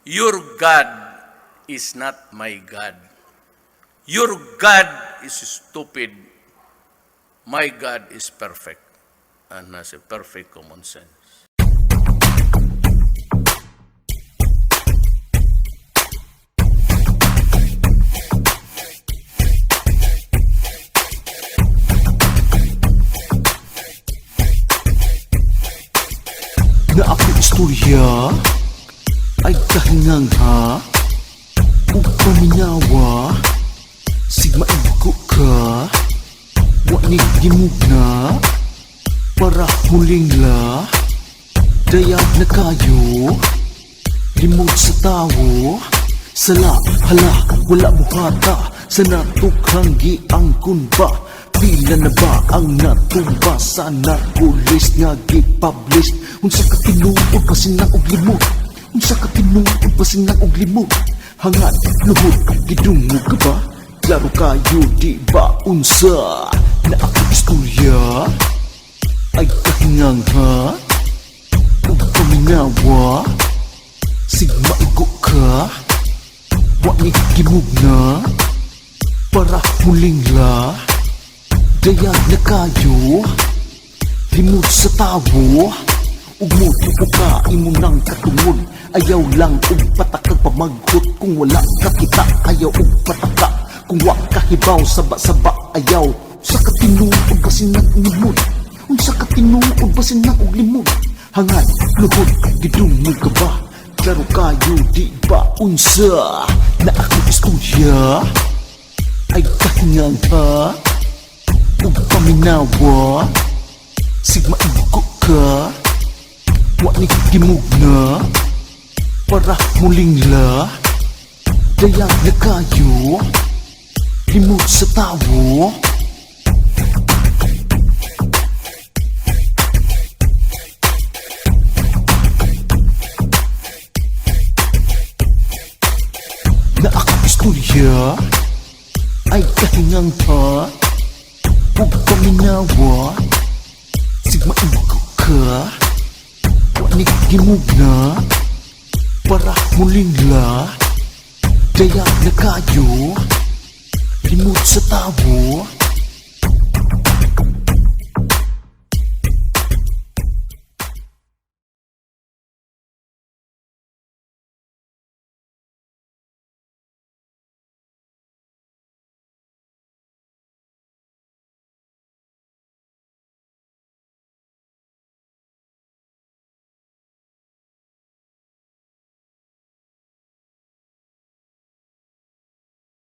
Your God is not my God. Your God is stupid. My God is perfect and has a perfect common sense. Na ako istorya ay kahingang ha ug paminawa sigma igo ka wa ni gimugna para huling la dayag na kayo limod sa tawo sala hala wala buhata sa natukhang giangkon ba pila na ba ang natumba sa narko-list nga gi-publish unsa ka tinuod pasinang og limot unsa ka tinuod pasinang og limot hangad luhod gidungog ka ba klaro kayo di ba unsa na ako istorya ay kahingang ha ug paminawa sigma igo ka wa ni gimugna para muling la dayag na kayo limod sa tawo ug mutuo ka imo nang katungod ayaw lang og patakag pamaghot kung wala ka kita ayaw og pataka kung wa ka hibaw saba-saba ayaw sa katinuod basinag limod unsa ka tinuod basinag og limod hangad luhod gidungog ka ba klaro kayo di ba unsa na ako istorya ay kahingang ha ug paminawa sigma igo ka wa ni gimugna para muling la dayag na kayo limod sa tawo na ako istorya ay kahingang ha ug paminawa sigma igo ka wa ni gimugna para muling la dayag na kayo limod sa tawo